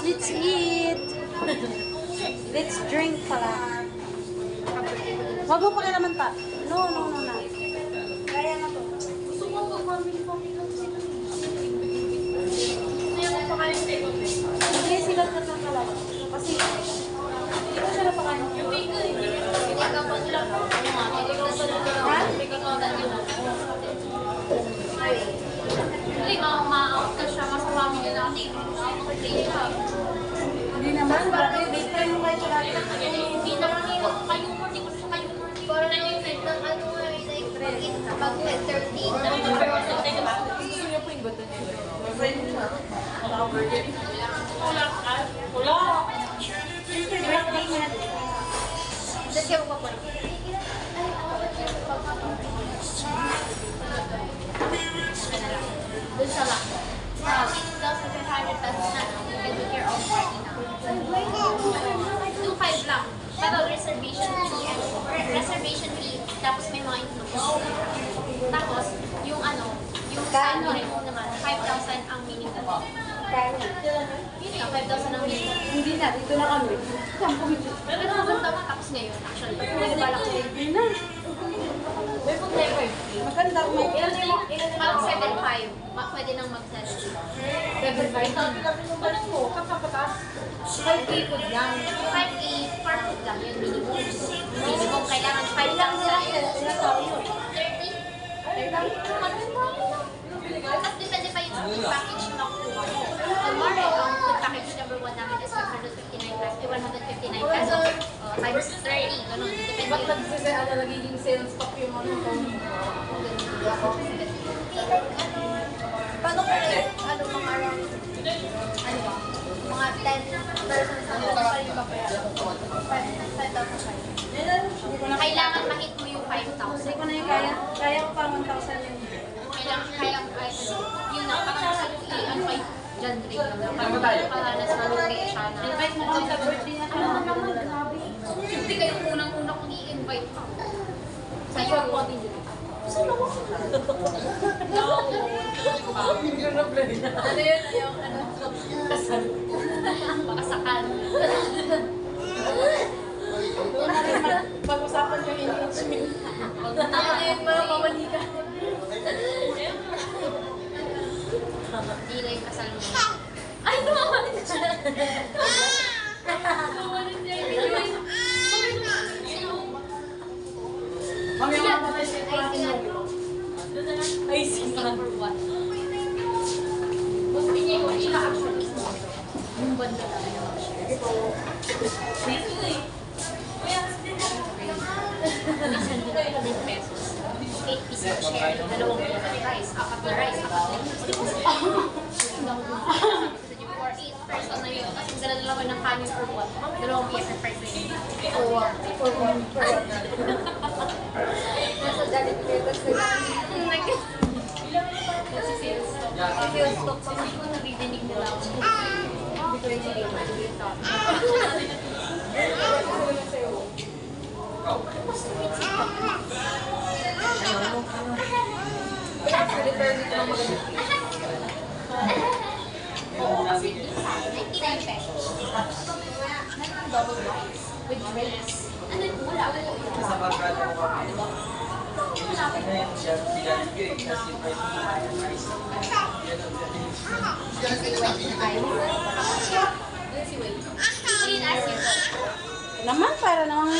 Let's eat. Let's drink pala. Wag mo pakilaman pa. No. Kaya na to. Gusto ko mag-family lang sila. Kaya mo pakain sa ito. Hindi sila tatang talaga. Kasi, hindi ko sila pakain. Yung bacon, hindi ka pa sila. Ha? Hindi, ma-out na siya. Masama mo yun natin. Hindi naman. Bakit bacon mo kayo lahat? Hindi naman nila ko kayo mo. Hindi ko siya kayo mo. Parang nag-invent ng ano nga. Pag-13. Gusto niyo po yung goto niyo. Wala. Birthday niya. Tapos siya mo pa. Doon sa lang. 6,500 pesos na. You can take care of party na. 2,500 lang. Pero reservation fee, tapos may mga inclusion. Tapos, yung ano rin naman, 5,000 ang minimum. Yun nga, 5,000 ang minimum. Hindi na, dito na kami. Pero maganda tapos ngayon, actually. Hindi ba lang Hindi na. may problema. Maganda. Parang 7,500. Pwede nang mag-7. 7.5. Sabi kami nung balik mo, kapapatas. 5K food lang. 5K per food lang yun, minimum. Minimum kailangan 5,000. 30? Tapos depende pa yung food package na nakukuha mo. Tomorrow, ang food package number 1 namin is 159 pesos. Times 30, ganun. Depende Ba't yun. nagiging sales top yung mga Paano ko rin, mga around, mga 10 persons na pa rin babayaran? 5,000. Kailangan ma-hit mo yung 5,000. Hindi ko na yung kaya. Kaya ko pa 1,000 yun. Kailangan yun na, parang sa ano kayo, dyan rin. Paranas na location na. Invite mo kami sa birthday na Ano naman, grabe. Hindi kayo unang-una kong i-invite pa. Sa'yo po din dito. Saan ako? Ano yun? Kasal. Makasakal. Pag-usapan yung engagement. Ano yun, mga pamalikan. Hindi na yung kasal mo. Ay, tumawalan siya. Tumawalan niya. Kami mga patay sa Ay, singa. For what? Gusto niya yung ina-action is mo. Yung banda talaga yung share. Minsan din ako 10 pesos. 8 pieces share. 2 rice. 4 rice. 4 person na yun. Kasi dala-dalawa ng kanin or what. 2 pieces per person. For one. Nasa dalit ko yung kasi sales stock. Sales stock. Hindi ko naridinig nila ako. Hindi ko rin naridinig nila ako. Kasi isa, 99 pesos. Double rice with rice. And then wala ko. Naman, para namang